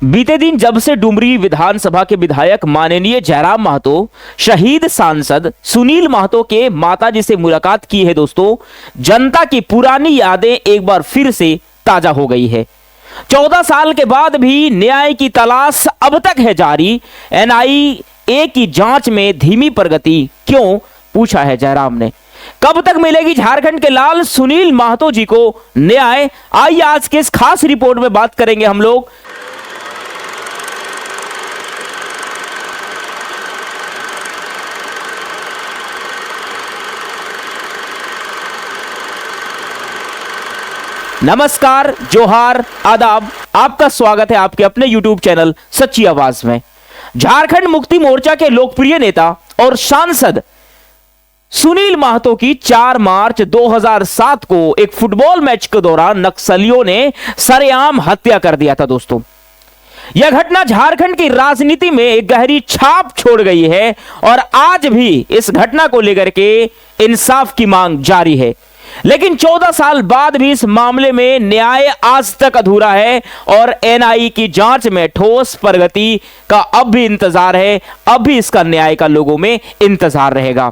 बीते दिन जब से डुमरी विधानसभा के विधायक माननीय जयराम महतो शहीद सांसद सुनील महतो के माताजी से मुलाकात की है दोस्तों, जनता की पुरानी यादें एक बार फिर से ताजा हो गई है। 14 साल के बाद भी न्याय की तलाश अब तक है जारी। एनआईए की जांच में धीमी प्रगति क्यों, पूछा है जयराम ने। कब तक मिलेगी झारखंड के लाल सुनील महतो जी को न्याय? आइए आज के इस खास रिपोर्ट में बात करेंगे हम लोग। नमस्कार, जोहार, आदाब, आपका स्वागत है आपके अपने YouTube चैनल सच्ची आवाज में। झारखंड मुक्ति मोर्चा के लोकप्रिय नेता और सांसद सुनील महतो की 4 मार्च 2007 को एक फुटबॉल मैच के दौरान नक्सलियों ने सरेआम हत्या कर दिया था दोस्तों। यह घटना झारखंड की राजनीति में एक गहरी छाप छोड़ गई है और आज भी इस घटना को लेकर के इंसाफ की मांग जारी है। लेकिन 14 साल बाद भी इस मामले में न्याय आज तक अधूरा है और एनआईए की जांच में ठोस प्रगति का अब भी इंतजार है। अब भी इसका न्याय का लोगों में इंतजार रहेगा।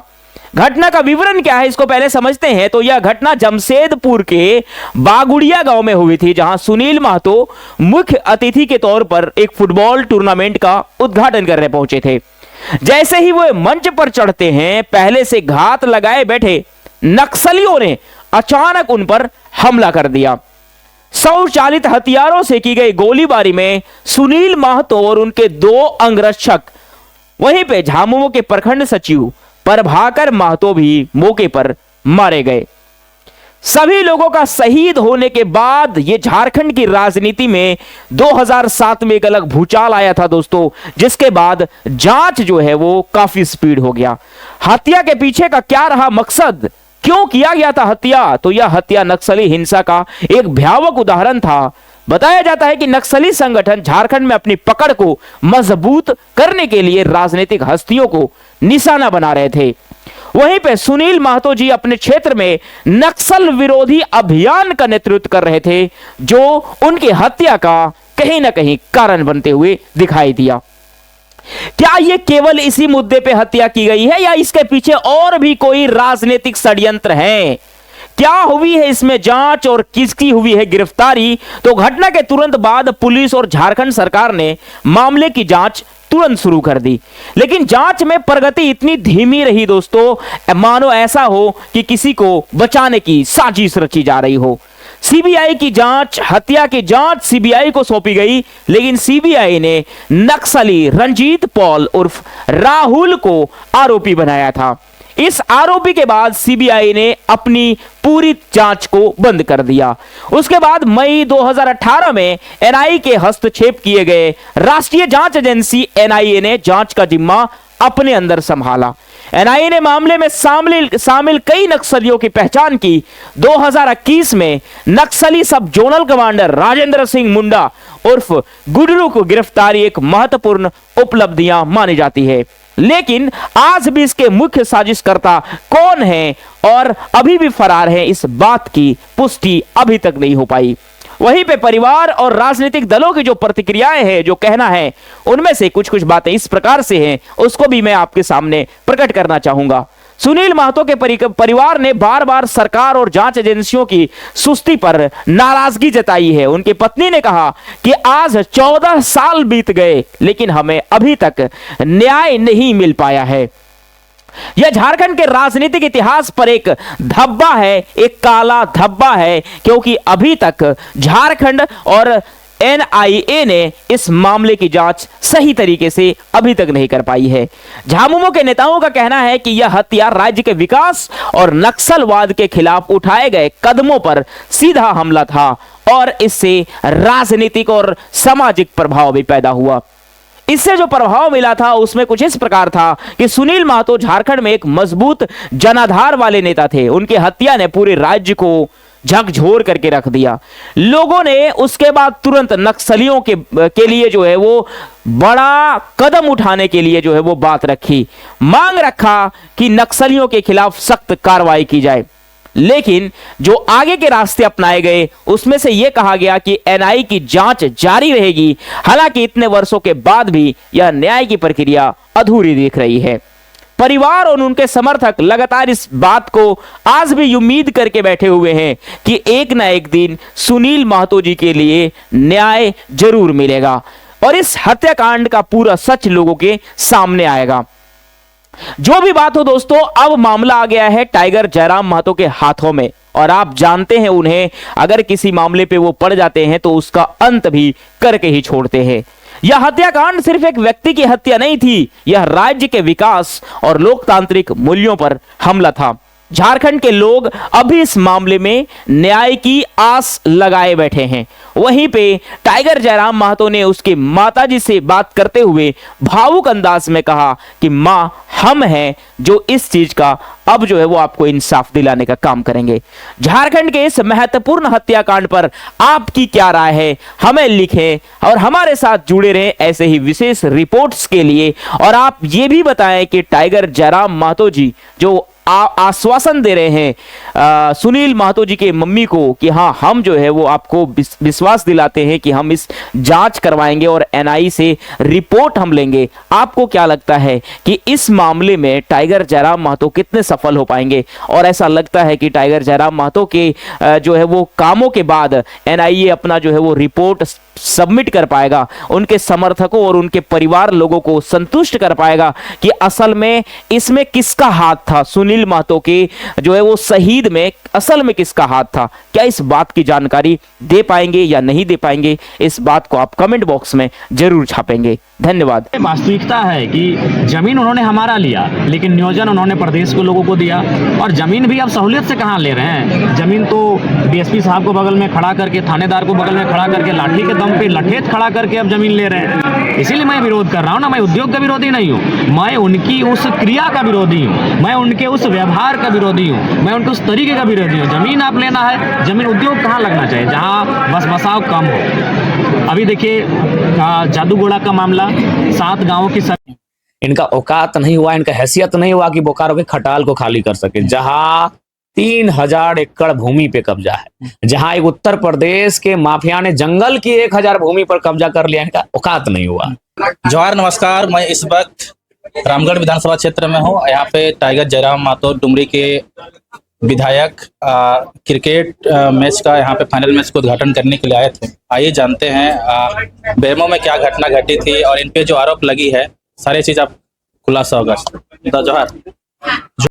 घटना का विवरण क्या है, इसको पहले समझते हैं। तो यह घटना जमशेदपुर के बागुड़िया गांव में हुई थी, जहां सुनील महतो मुख्य अतिथि के तौर पर एक फुटबॉल टूर्नामेंट का उद्घाटन करने पहुंचे थे। जैसे ही वो मंच पर चढ़ते हैं, पहले से घात लगाए बैठे नक्सलियों ने अचानक उन पर हमला कर दिया। स्वचालित हथियारों से की गई गोलीबारी में सुनील महतो और उनके 2 अंगरक्षक, वहीं पे झामुमो के प्रखंड सचिव प्रभाकर महतो भी मौके पर मारे गए। सभी लोगों का शहीद होने के बाद यह झारखंड की राजनीति में 2007 में एक अलग भूचाल आया था दोस्तों, जिसके बाद जांच जो है वो काफी स्पीड हो गया। हत्या के पीछे का क्या रहा मकसद, क्यों किया गया था हत्या? तो यह हत्या नक्सली हिंसा का एक भयावह उदाहरण था। बताया जाता है कि नक्सली संगठन झारखंड में अपनी पकड़ को मजबूत करने के लिए राजनीतिक हस्तियों को निशाना बना रहे थे। वहीं पे सुनील महतो जी अपने क्षेत्र में नक्सल विरोधी अभियान का नेतृत्व कर रहे थे, जो उनकी हत्या का कहीं ना कहीं कारण बनते हुए दिखाई दिया। क्या यह केवल इसी मुद्दे पे हत्या की गई है या इसके पीछे और भी कोई राजनीतिक षड्यंत्र है? क्या हुई है इसमें जांच और किसकी हुई है गिरफ्तारी? तो घटना के तुरंत बाद पुलिस और झारखंड सरकार ने मामले की जांच तुरंत शुरू कर दी। लेकिन जांच में प्रगति इतनी धीमी रही दोस्तों, मानो ऐसा हो कि किसी को बचाने की साजिश रची जा रही हो। सीबीआई की जांच, हत्या की जांच सीबीआई को सौंपी गई, लेकिन सीबीआई ने नक्सली रंजीत पॉल उर्फ राहुल को आरोपी बनाया था। इस आरोपी के बाद सीबीआई ने अपनी पूरी जांच को बंद कर दिया। उसके बाद मई 2018 में एनआईए के हस्तक्षेप किए गए। राष्ट्रीय जांच एजेंसी एनआईए ने जांच का जिम्मा अपने अंदर संभाला। एनआईए ने मामले में शामिल कई नक्सलियों की पहचान की। 2021 में नक्सली सब जोनल कमांडर राजेंद्र सिंह मुंडा उर्फ गुडरू को गिरफ्तारी एक महत्वपूर्ण उपलब्धियां मानी जाती है। लेकिन आज भी इसके मुख्य साजिशकर्ता कौन है और अभी भी फरार है, इस बात की पुष्टि अभी तक नहीं हो पाई। वहीं पे परिवार और राजनीतिक दलों की जो प्रतिक्रियाएं हैं, जो कहना है, उनमें से कुछ बातें इस प्रकार से हैं, उसको भी मैं आपके सामने प्रकट करना चाहूंगा। सुनील महतो के परिवार ने बार बार सरकार और जांच एजेंसियों की सुस्ती पर नाराजगी जताई है। उनकी पत्नी ने कहा कि आज 14 साल बीत गए, लेकिन हमें अभी तक न्याय नहीं मिल पाया है। यह झारखंड के राजनीतिक इतिहास पर एक धब्बा है, एक काला धब्बा है, क्योंकि अभी तक झारखंड और एनआईए ने इस मामले की जांच सही तरीके से अभी तक नहीं कर पाई है। झामुमो के नेताओं का कहना है कि यह हत्या राज्य के विकास और नक्सलवाद के खिलाफ उठाए गए कदमों पर सीधा हमला था और इससे राजनीतिक और सामाजिक प्रभाव भी पैदा हुआ। इससे जो प्रभाव मिला था उसमें कुछ इस प्रकार था कि सुनील महतो झारखंड में एक मजबूत जनाधार वाले नेता थे। उनकी हत्या ने पूरे राज्य को झकझोर करके रख दिया। लोगों ने उसके बाद तुरंत नक्सलियों के लिए जो है वो बड़ा कदम उठाने के लिए जो है वो बात रखी, मांग रखा कि नक्सलियों के खिलाफ सख्त कार्रवाई की जाए। लेकिन जो आगे के रास्ते अपनाए गए उसमें से यह कहा गया कि एनआई की जांच जारी रहेगी। हालांकि इतने वर्षों के बाद भी यह न्याय की प्रक्रिया अधूरी दिख रही है। परिवार और उनके समर्थक लगातार इस बात को आज भी उम्मीद करके बैठे हुए हैं कि एक ना एक दिन सुनील महतो जी के लिए न्याय जरूर मिलेगा और इस हत्याकांड का पूरा सच लोगों के सामने आएगा। जो भी बात हो दोस्तों, अब मामला आ गया है टाइगर जयराम महतो के हाथों में और आप जानते हैं उन्हें अगर किसी मामले पे वो पड़ जाते हैं तो उसका अंत भी करके ही छोड़ते हैं। यह हत्याकांड सिर्फ एक व्यक्ति की हत्या नहीं थी, यह राज्य के विकास और लोकतांत्रिक मूल्यों पर हमला था। झारखंड के लोग अभी इस मामले में न्याय की आस लगाए बैठे हैं। वहीं पे टाइगर जयराम महतो ने उसकी माताजी से बात करते हुए भावुक अंदाज में कहा कि मां, हम हैं जो इस चीज का अब जो है वो आपको इंसाफ दिलाने का काम करेंगे। झारखंड के इस महत्वपूर्ण हत्याकांड पर आपकी क्या राय है, हमें लिखें और हमारे साथ जुड़े रहें ऐसे ही विशेष रिपोर्ट्स के लिए। और आप ये भी बताएं कि टाइगर जयराम महतो जी जो आश्वासन दे रहे हैं सुनील महतो जी के मम्मी को कि हाँ, हम जो है वो आपको विश्वास दिलाते हैं कि हम इस जांच करवाएंगे और एनआई से रिपोर्ट हम लेंगे। आपको क्या लगता है कि इस मामले में टाइगर जयराम महतो कितने सफल हो पाएंगे? और ऐसा लगता है कि टाइगर जयराम महतो के जो है वो कामों के बाद एनआईए अपना जो है वो रिपोर्ट सबमिट कर पाएगा, उनके समर्थकों और उनके परिवार लोगों को संतुष्ट कर पाएगा कि असल में इसमें किसका हाथ था, सुनील महतो के जो है वो शहीद में असल में किसका हाथ था? क्या इस बात की जानकारी दे पाएंगे या नहीं दे पाएंगे? इस बात को आप कमेंट बॉक्स में जरूर छापेंगे। धन्यवाद। वास्तविकता है कि जमीन उन्होंने हमारा लिया, लेकिन नियोजन उन्होंने प्रदेश के लोगों को दिया। और जमीन भी अब सहूलियत से कहाँ ले रहे हैं, जमीन तो डीएसपी साहब को बगल में खड़ा करके, थानेदार को बगल में खड़ा करके, लाठी के दम पे लठेत खड़ा करके अब जमीन ले रहे हैं। इसीलिए मैं विरोध कर रहा हूँ ना, मैं उद्योग का विरोधी नहीं हूँ, मैं उनकी उस क्रिया का विरोधी हूँ, मैं उनके उस व्यवहार का विरोधी हूँ, मैं उनके उस तरीके का विरोधी हूँ। जमीन आप लेना है, जमीन उद्योग कहाँ लगना चाहिए, जहाँ बस बसाव कम हो। अभी देखिए जादूगोड़ा का मामला, 7 गांवों की इनका औकात नहीं हुआ, इनका हैसियत नहीं हुआ कि बोकारो के खटाल को खाली कर सके, जहां 3000 एकड़ भूमि पे कब्जा है, जहां एक उत्तर प्रदेश के माफिया ने जंगल की 1000 भूमि पर कब्जा कर लिया, इनका औकात नहीं हुआ। जोहार, नमस्कार। मैं इस वक्त रामगढ़ विधानसभा क्षेत्र में हूँ। यहाँ पे टाइगर जयराम महतो डुमरी के विधायक क्रिकेट मैच का यहाँ पे फाइनल मैच को उद्घाटन करने के लिए आए थे। आइए जानते हैं बेरमो में क्या घटना घटी थी और इन पे जो आरोप लगी है, सारी चीज आप खुलासा होगा। जोहार।